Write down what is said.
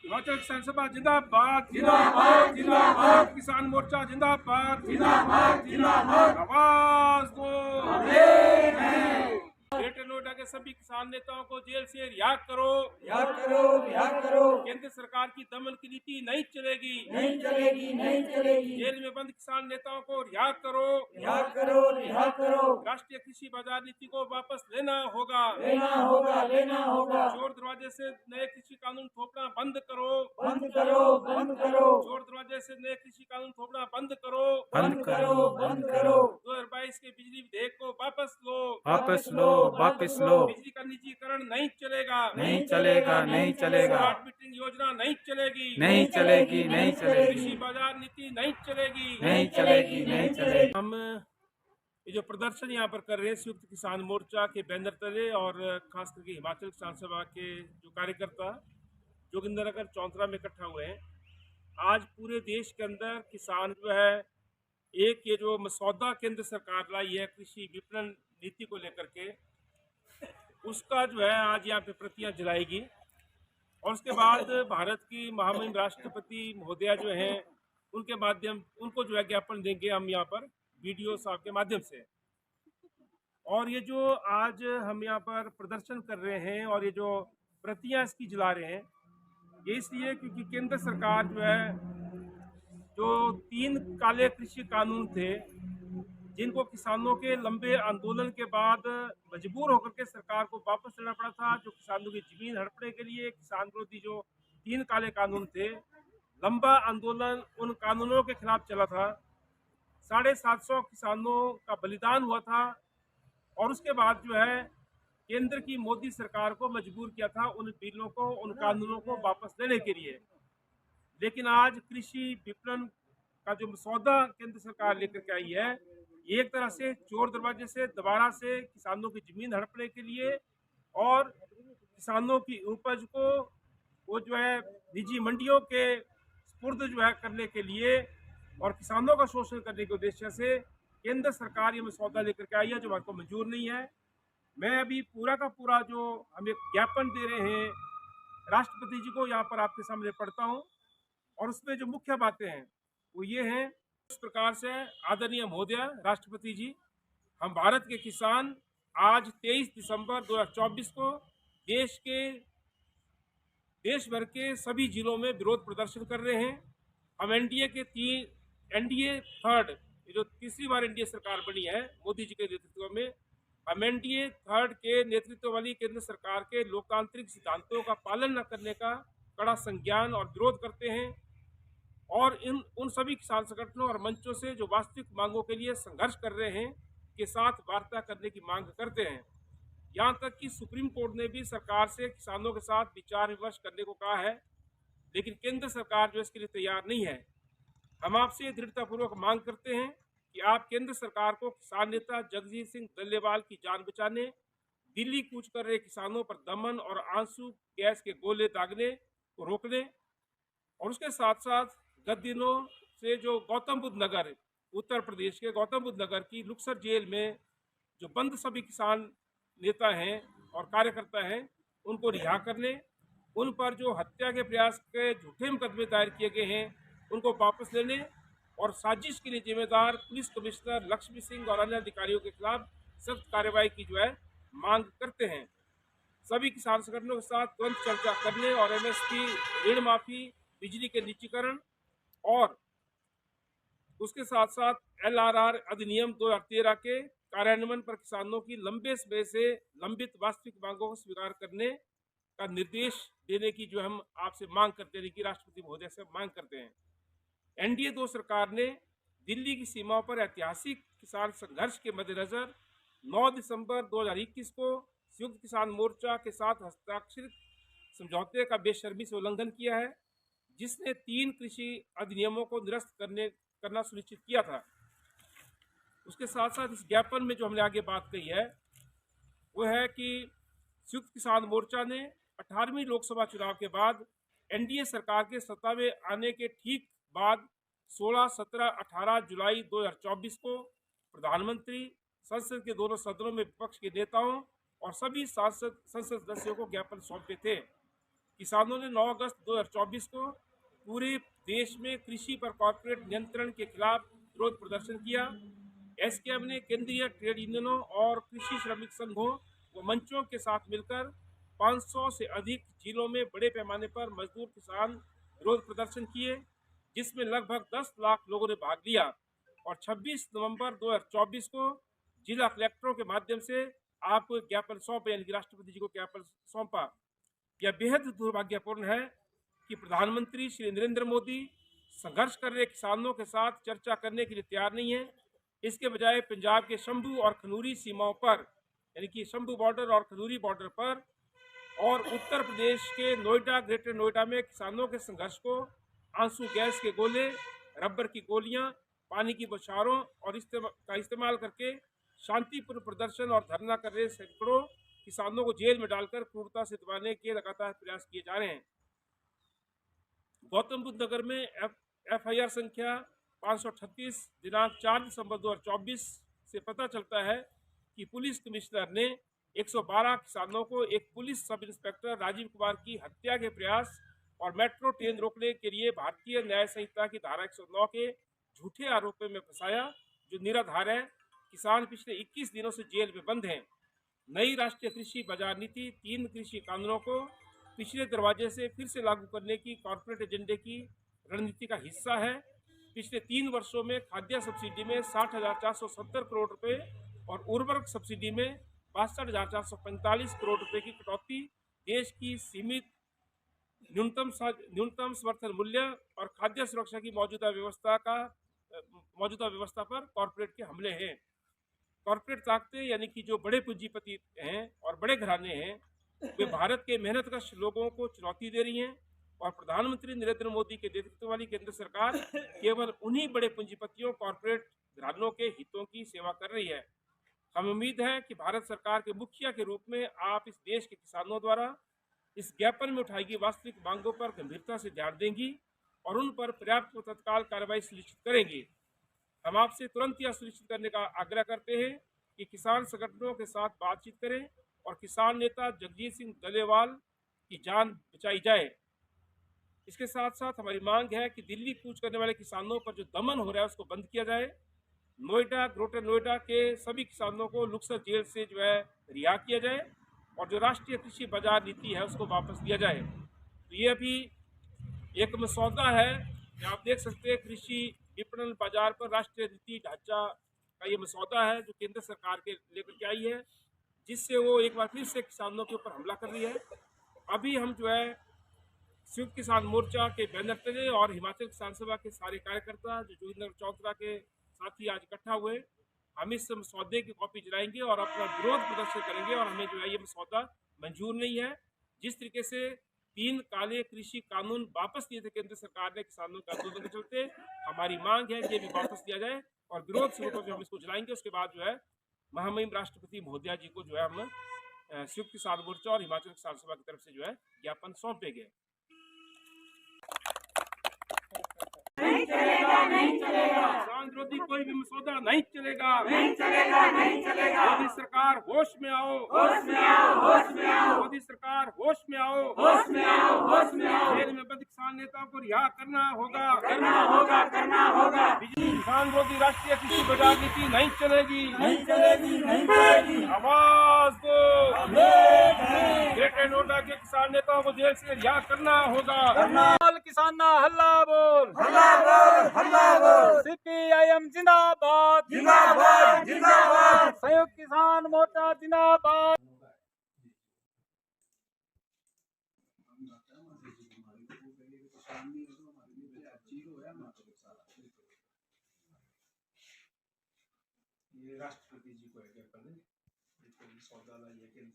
हिमाचल किसान सभा जिंदाबाद जिंदाबाद जिंदाबाद किसान मोर्चा जिंदाबाद जिंदाबाद जिंदाबाद। आवाज दो। ग्रेटर नोएडा के सभी किसान नेताओं को जेल से रिहा करो। रिहा करो, रिहा करो। केंद्र सरकार की दमन की नीति नहीं चलेगी, नहीं चलेगी, नहीं चलेगी। जेल में बंद किसान नेताओं को रिहा करो, रिहा करो, रिहा करो। राष्ट्रीय कृषि बाजार नीति को वापस लेना होगा, लेना होगा, लेना होगा। चोर दरवाजे से नए कृषि कानून थोपना बंद करो, बंद करो, बंद करो। चोर दरवाजे से नए कृषि कानून थोपना बंद करो, बंद करो, बंद करो। 2022 के बिजली विधेयक को वापस लो, वापस लो, वापस लो। बिजली का निजीकरण नहीं चलेगा, नहीं चलेगा, नहीं चलेगा। स्मार्ट मीटरिंग योजना नहीं चलेगी, नहीं चलेगी, नहीं चलेगी। कृषि बाजार नीति नहीं चलेगी, नहीं चलेगी, नहीं चलेगी। हम ये जो प्रदर्शन यहाँ पर कर रहे हैं संयुक्त किसान मोर्चा के बैनर तले और खास करके हिमाचल किसान सभा के जो कार्यकर्ता जोगिंद्रनगर चौंतरा में इकट्ठा हुए हैं, आज पूरे देश के अंदर किसान जो है एक ये जो मसौदा केंद्र सरकार लाई है कृषि विपणन नीति को लेकर के, उसका जो है आज यहाँ पे प्रतियां जलाएगी और उसके बाद भारत की महामहिम राष्ट्रपति महोदया जो हैं उनके माध्यम उनको जो है ज्ञापन देंगे हम यहाँ पर वीडियो साहब के माध्यम से। और ये जो आज हम यहाँ पर प्रदर्शन कर रहे हैं और ये जो प्रतियां इसकी जला रहे हैं, ये इसलिए क्योंकि केंद्र सरकार जो है जो 3 काले कृषि कानून थे जिनको किसानों के लंबे आंदोलन के बाद मजबूर होकर के सरकार को वापस लेना पड़ा था, जो किसानों की जमीन हड़पने के लिए किसान विरोधी जो 3 काले कानून थे, लंबा आंदोलन उन कानूनों के खिलाफ चला था। 750 किसानों का बलिदान हुआ था और उसके बाद जो है केंद्र की मोदी सरकार को मजबूर किया था उन बिलों को, उन कानूनों को वापस लेने के लिए। लेकिन आज कृषि विपणन का जो मसौदा केंद्र सरकार लेकर के आई है, ये एक तरह से चोर दरवाजे से दोबारा से किसानों की जमीन हड़पने के लिए और किसानों की उपज को वो जो है निजी मंडियों के स्पुर्द जो है करने के लिए और किसानों का शोषण करने के उद्देश्य से केंद्र सरकार ये मसौदा लेकर के आई है, जो आपको मंजूर नहीं है। मैं अभी पूरा का पूरा जो हम एक ज्ञापन दे रहे हैं राष्ट्रपति जी को यहाँ पर आपके सामने पढ़ता हूँ और उसमें जो मुख्य बातें हैं वो ये हैं। इस प्रकार से आदरणीय महोदय राष्ट्रपति जी, हम भारत के किसान आज 23 दिसंबर 2024 को देश भर के सभी जिलों में विरोध प्रदर्शन कर रहे हैं। हम एनडीए थर्ड, जो तीसरी बार एनडीए सरकार बनी है मोदी जी के नेतृत्व में, हम एनडीए थर्ड के नेतृत्व वाली केंद्र सरकार के लोकतांत्रिक सिद्धांतों का पालन न करने का कड़ा संज्ञान और विरोध करते हैं और उन सभी किसान संगठनों और मंचों से जो वास्तविक मांगों के लिए संघर्ष कर रहे हैं के साथ वार्ता करने की मांग करते हैं। यहाँ तक कि सुप्रीम कोर्ट ने भी सरकार से किसानों के साथ विचार विमर्श करने को कहा है, लेकिन केंद्र सरकार जो इसके लिए तैयार नहीं है। हम आपसे दृढ़तापूर्वक मांग करते हैं कि आप केंद्र सरकार को किसान नेता जगजीत सिंह डल्लेवाल की जान बचाने, दिल्ली कूच कर रहे किसानों पर दमन और आंसू गैस के गोले दागने को रोकने और उसके साथ साथ गत दिनों से जो गौतम बुद्ध नगर, उत्तर प्रदेश के गौतम बुद्ध नगर की लुक्सर जेल में जो बंद सभी किसान नेता हैं और कार्यकर्ता हैं, उनको रिहा करने, उन पर जो हत्या के प्रयास के झूठे मुकदमे दायर किए गए हैं उनको वापस लेने और साजिश के लिए जिम्मेदार पुलिस कमिश्नर लक्ष्मी सिंह और अन्य अधिकारियों के खिलाफ सख्त कार्रवाई की जो है मांग करते हैं। सभी किसान संगठनों के साथ तुरंत चर्चा करने और एमएसपी, ऋण माफी, बिजली के निजीकरण और उसके साथ साथ एलआरआर अधिनियम 2013 के कार्यान्वयन पर किसानों की लंबे समय से लंबित वास्तविक मांगों को स्वीकार करने का निर्देश देने की जो हम आपसे मांग करते हैं, कि राष्ट्रपति महोदय से मांग करते हैं। एनडीए 2 सरकार ने दिल्ली की सीमाओं पर ऐतिहासिक किसान संघर्ष के मद्देनजर 9 दिसंबर 2021 को संयुक्त किसान मोर्चा के साथ हस्ताक्षरित समझौते का बेशर्मी से उल्लंघन किया है, जिसने 3 कृषि अधिनियमों को निरस्त करना सुनिश्चित किया था। उसके साथ साथ इस ज्ञापन में जो हमने आगे बात कही है वो है कि संयुक्त किसान मोर्चा ने 18वीं लोकसभा चुनाव के बाद एनडीए सरकार के सत्ता में आने के ठीक बाद 16, 17, 18 जुलाई 2024 को प्रधानमंत्री, संसद के दोनों सदनों में विपक्ष के नेताओं और सभी संसद सदस्यों को ज्ञापन सौंपे थे। किसानों ने 9 अगस्त 2024 को पूरे देश में कृषि पर कॉर्पोरेट नियंत्रण के खिलाफ विरोध प्रदर्शन किया। एसकेएम ने केंद्रीय ट्रेड यूनियनों और कृषि श्रमिक संघों व मंचों के साथ मिलकर 500 से अधिक जिलों में बड़े पैमाने पर मजदूर किसान विरोध प्रदर्शन किए, जिसमें लगभग 10 लाख लोगों ने भाग लिया और 26 नवंबर 2024 को जिला कलेक्टरों के माध्यम से आपको ज्ञापन सौंपे, यानी कि राष्ट्रपति जी को ज्ञापन सौंपा। यह बेहद दुर्भाग्यपूर्ण है कि प्रधानमंत्री श्री नरेंद्र मोदी संघर्ष कर रहे किसानों के साथ चर्चा करने के लिए तैयार नहीं है। इसके बजाय पंजाब के शंभू और खनूरी सीमाओं पर, यानी कि शंभू बॉर्डर और खनूरी बॉर्डर पर, और उत्तर प्रदेश के नोएडा, ग्रेटर नोएडा में किसानों के संघर्ष को आंसू गैस के गोले, रबर की गोलियां, पानी की बौछारों और का इस्तेमाल करके शांतिपूर्ण प्रदर्शन और धरना कर रहे सैकड़ों किसानों को जेल में डालकर क्रूरता से दबाने के लगातार प्रयास किए जा रहे हैं। गौतम बुद्ध नगर में एफआईआर संख्या 538 दिनांक 4 दिसंबर 2024 से पता चलता है कि पुलिस कमिश्नर ने 112 किसानों को एक police sub inspector Rajiv Kumar की हत्या के प्रयास और मेट्रो ट्रेन रोकने के लिए भारतीय न्याय संहिता की धारा 109 के झूठे आरोपों में फंसाया, जो निराधार है। किसान पिछले 21 दिनों से जेल में बंद हैं। नई राष्ट्रीय कृषि बाजार नीति 3 कृषि कानूनों को पिछले दरवाजे से फिर से लागू करने की कॉर्पोरेट एजेंडे की रणनीति का हिस्सा है। पिछले 3 वर्षों में खाद्य सब्सिडी में 60,470 करोड़ रुपए और उर्वरक सब्सिडी में 62,445 करोड़ रुपए की कटौती, देश की सीमित न्यूनतम समर्थन मूल्य और खाद्य सुरक्षा की मौजूदा व्यवस्था पर कॉर्पोरेट के हमले हैं। कॉर्पोरेट ताकतें, यानी कि जो बड़े पूंजीपति हैं और बड़े घराने हैं, वे भारत के मेहनतकश लोगों को चुनौती दे रही हैं और प्रधानमंत्री नरेंद्र मोदी के नेतृत्व वाली केंद्र सरकार केवल उन्हीं बड़े पूंजीपतियों, कॉर्पोरेट घरानों के हितों की सेवा कर रही है। हमें उम्मीद है कि भारत सरकार के मुखिया के रूप में आप इस देश के किसानों द्वारा इस ज्ञापन में उठाई गई वास्तविक मांगों पर गंभीरता से ध्यान देंगी और उन पर पर्याप्त व तत्काल कार्रवाई सुनिश्चित करेंगी। हम आपसे तुरंत यह सुनिश्चित करने का आग्रह करते हैं कि किसान संगठनों के साथ बातचीत करें और किसान नेता जगजीत सिंह डलेवाल की जान बचाई जाए। इसके साथ साथ हमारी मांग है कि दिल्ली कूच करने वाले किसानों पर जो दमन हो रहा है उसको बंद किया जाए। नोएडा, ग्रेटर नोएडा के सभी किसानों को लुक्सर जेल से जो है रिहा किया जाए और जो राष्ट्रीय कृषि बाजार नीति है उसको वापस लिया जाए। तो ये अभी एक मसौदा है, आप देख सकते हैं, कृषि विपणन बाजार पर राष्ट्रीय नीति ढांचा का ये मसौदा है जो केंद्र सरकार के लेकर के आई है, जिससे वो एक बार फिर से किसानों के ऊपर हमला कर रही है। अभी हम जो है संयुक्त किसान मोर्चा के बैनर तले और हिमाचल किसान सभा के सारे कार्यकर्ता जो जोगिंदर चौधरा के साथ ही आज इकट्ठा हुए, हम इस मसौदे की कॉपी जलाएंगे और अपना विरोध प्रदर्शन करेंगे और हमें जो है ये मसौदा मंजूर नहीं है। जिस तरीके से 3 काले कृषि कानून वापस लिए थे केंद्र सरकार ने किसानों के आंदोलन के चलते, हमारी मांग है कि ये भी वापस लिया जाए और विरोध शुरू होकर हम इसको जलाएंगे। उसके बाद जो है महामहिम राष्ट्रपति महोदया जी को जो है हम संयुक्त किसान मोर्चा और हिमाचल किसान सभा की तरफ से जो है ज्ञापन सौंपेंगे। नहीं चलेगा, नहीं चलेगा, किसान विरोधी कोई भी मसौदा नहीं चलेगा, नहीं चलेगा, नहीं चलेगा। मोदी सरकार होश में आओ, होश में आओ, होश में आओ, मोदी सरकार होश में आओ, होश में आओ, होश में आओ। जेल में बंद किसान नेताओं को रिहा करना होगा, करना होगा, करना होगा। किसान विरोधी राष्ट्रीय कृषि बाजार नीति नहीं चलेगी, नहीं चलेगी, नहीं चलेगी। आवाज दो, नहीं। ग्रेटर नोएडा के किसान नेताओं को जेल से रिहा करना होगा। किसाना हल्ला बोल, हल्ला बोल, हल्ला बोल। सीपीआईएम जिंदाबाद, जिंदाबाद, जिंदाबाद। संयुक्त किसान मोर्चा जिंदाबाद। ये राष्ट्रपति जी को है, क्या कर दें, सौदा लाइए।